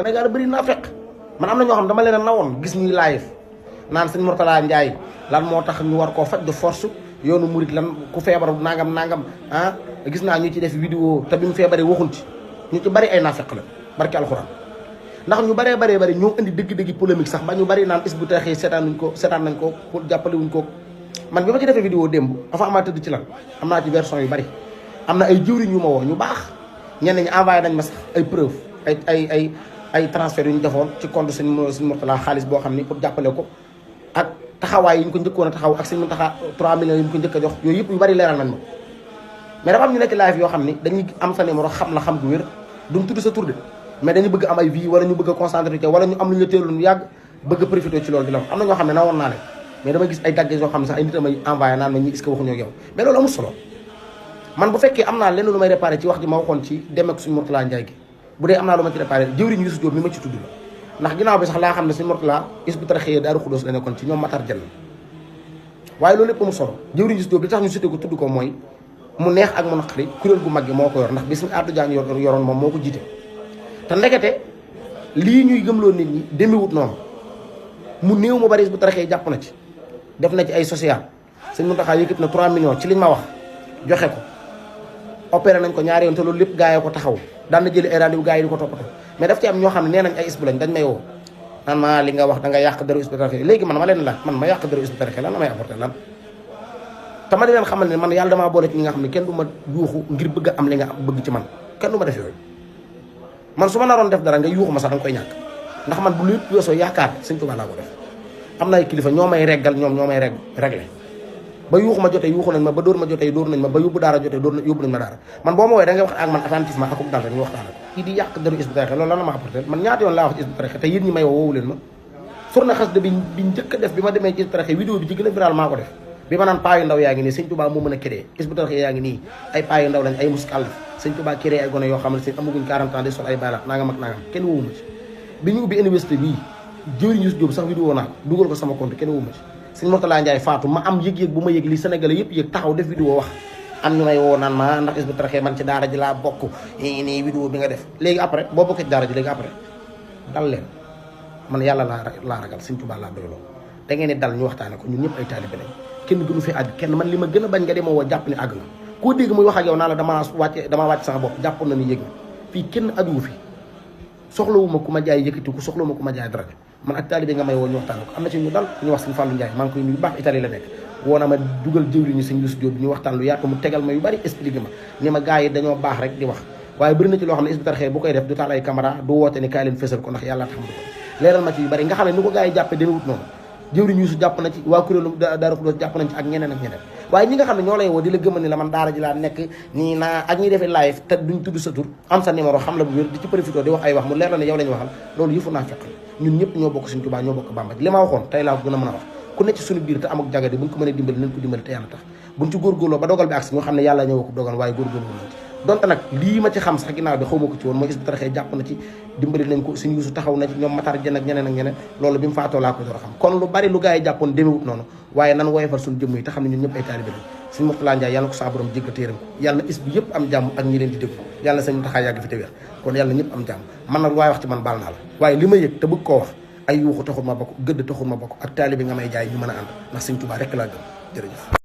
Sénégal bëri naa fekk man am na ñoo xam dama leen a nawoon gis ñuy live naan sëñ Mourtala Ndiaye lan moo tax ñu war koo faj de force yoonu murit lan ku feebar nangam ah gis naa ñu ci def vidéo te bi mu feebaree waxul ci ñu ci bari ay naafeq la barki alxuraan ndax ñu bari ñoo indi dëgg-dëgg polémique sax ba ñu bari naan Hizbut Tarqiyyah seetaan nañ ko pour jàppale wuñ ko man bi ma ci defee vidéo démb dafa amaa tëdd ci lan am naa ci version yu bari am na ay jëwriñ yu ma woo ñu baax ñenn ñi envoyé nañ ma sax ay preuve ay transfert yu ñu defoon ci compte sëñ Mourtala xaalis boo xam ni pour jàppale ko ak taxawaay yi ñu ko njëkkoon a taxaw ak sëñ Mountakha 3 millions yi ñu ko njëkk a jox yooyu yëpp yu bari leeral nañ ma mais dafa am ñu nekk live yoo xam ni dañuy am sa numéro xam la xam gu wér duñ tudd sa tur de mais dañu bëgg am ay vie wala ñu bëgg a concentré wala ñu am lu ñu teeloon yàgg bëgg a profité ci loolu di la wax am na ñoo xam ne na woon naa leen mais dama gis ay dagg yoo xam ne sax ay nit a may envoyé naan ma ñi est-ce que waxuñoo ak yow mais loolu amul solo man bu fekkee am naa lenn lu may réparé ci wax ji ma waxoon ci dem ak suñu Mourtala Ndiaye gi bu dee am naa lu ma ci réparé jëwriñ Youssou Diop mi ma ci tudd la ndax ginnaaw bi sax laa xam ne suñu Mourtala Hizbut Tarqiyyah Daaru Xudoos la nekkoon ci ñoom Matar Jenn waaye loolu lépp amul solo jëwriñ Youssou Diop li tax ñu cité ko tudd ko mooy mu neex ak mu naqari kuréel gu mag gi moo ko yor ndax bis mi Ardu Jaan yoroon moom moo ko jiite te ndekete lii ñuy gëmloo nit ñi demewut noonu mu néew mu bari Hizbut Tarqiyyah jàpp na ci def na ci ay social sëñ Mountakha yëkkati na 3 millions ci liñ ma wax joxe ko opéré nañ ko ñaari yoon te loolu lépp gaa yi ko taxaw daan na jëli ay rendez-vous gaa yi di ko toppatoo mais daf ci am ñoo xam ne nee nañ ay isbu lañ dañ may woo naan ma li nga wax da nga yàq deru Hizbut Tarqiyyah léegi man ma leen laaj man ma yàq deru Hizbut Tarqiyyah lan la may apporté lan te ma di leen xamal ne man yàlla damaa boole ci ñi nga xam ne kenn du ma yuuxu ngir bëgg a am li nga bëgg ci man kenn du ma def yooyu man su ma naroon def dara nga yuuxu ma sax danga koy ñàkk ndax man bu lépp weesoo yaakaar sëñ Tuubaa laa ko def am na ay kilifa ñoo may reggal ñoom ñoo may réglé ba yuuxu ma jotee yuuxu nañ ma ba dóor ma jotee dóor nañ ma ba yóbbu daara jotee yóbbu nañ ma daara man boo ma woowee da ngay wax ak man attentivement akub dal rek ñu waxtaan ak kii di yàq deru Hizbut Tarqiyyah loolu lan la ma apporté man ñaata yoon laa wax ci Hizbut Tarqiyyah te yéen ñi may woowu leen ma fourna xas de bi njëkk a def bi ma demee ci Hizbut Tarqiyyah vidéo bi ci gën a viral maa ko def bi ma naan paa yu ndaw yaa ngi nii sëñ Tuubaa moo mën a créé Hizbut Tarqiyyah yaa ngi nii ay paa yu ndaw lañ ay muskal sëñ Tuubaa créé ay gone yoo xam ne sëñ amaguñ 40 ans di sol ay baylaat nangam ak nangam kenn woowu ma ci bi ñu ubbi université bii jëwriñ Youssou Diop sax vidéo naa ko dugal ko sama compte kenn woowu ma ci sëñ Mourtala Ndiaye faatu ma am yëg-yëg bu ma yëg li Sénégalais yëpp yëg taxaw def vidéo wax am ñu may woo naan ma ndax Hizbut Tarqiyyah man ci daara ji laa bokk nii vidéo bi nga def léegi après boo bokkee ci daara ji léegi après dal leen man yàlla laa ragal sëñ Tuubaa laa doyloo da ngeen ni dal ñu waxtaane ko ñun ñëpp ay taalibe lañ kenn gënu fi àgg kenn man li ma gën a bañ nga demoo woo jàpp ni àgg na koo dégg muy wax ak yow naa la damaa wàcc sama bopp jàppoon na ni yëg na fii kenn àggu fi soxlawuma ku ma jaay yëkkati ku soxlawuma ku ma jaay dara man ak taalibe nga may woo ñu waxtaan ko am na ci ñu dal ñu wax sëñ Fallou Ndiaye maa ngi koy nuyu baax Italie la nekk woo na ma dugal jëwriñu sëñ Youssou Diop bi ñu waxtaan lu yaatu mu tegal ma yu bari expliqué ma ni ma gars yi dañoo baax rek di wax waaye bëri na ci loo xam ne Hizbut Tarqiyyah bu koy def du taal ay caméra du woote ni kaay leen fësal ko ndax yàlla tax mu ko leeral ma ci yu bari nga xam ne ni ko gars yi jàppe demewut noonu jëwriñ Youssou jàpp na ci waa kuréelu Daaru Xudoos jàpp nañ ci ak ñeneen waaye ñi nga xam ne ñoo lay woo di la gëmal ni la man daara ji laa nekk nii naa ak ñuy defee live te duñ tudd sa tur am sa numéro xam la bu wér di ci profité di wax ay wax mu leer la ne yow la ñu waxal loolu yëfu naa fekk ñun ñëpp ñoo bokk Sëñ Tuubaa ñoo bokk Bàmba li ma waxoon tey laa ko gën a mën a wax ku nekk ci suñu biir te am ak jagadi buñ ko mënee dimbali nañ ko dimbali te yàlla tax buñ ci góorgóorloo ba dogal bi agsi ñoo xam ne yàlla ñëw ko dogal waaye góorgóorlu nañ ci donte nag lii ma ci xam sax ginnaaw bi xaw ma ko ci woon mooy Hizbut Tarqiyyah jàpp na ci dimbali nañ ko Sëñ Youssou taxaw na ci ñoom Matar Jenn ak ñeneen loolu bi mu faatoo laa ko door a xam kon lu bari lu gars yi jàppoon demewut noonu waaye nan woyefal suñu jëmm yi te xam ne ñun ñëpp ay taalibe lañ Sëñ Mourtala Ndiaye yàlla na ko saa borom jéggal téeram ko yàlla na is bi yëpp am jàmm ak ñi leen di déglu yàlla na Sëñ Mountakha yàgg fi te wér kon yàlla na ñëpp am jàmm man nag waaye wax ci man baal naa la waaye li ma yëg te bëgg koo wax ay yuuxu taxul ma bokk gëdd taxul ma bokk ak taalibe nga may jaay ñu mën a ànd ndax Sëñ Tuubaa rek laa gëm jërëjëf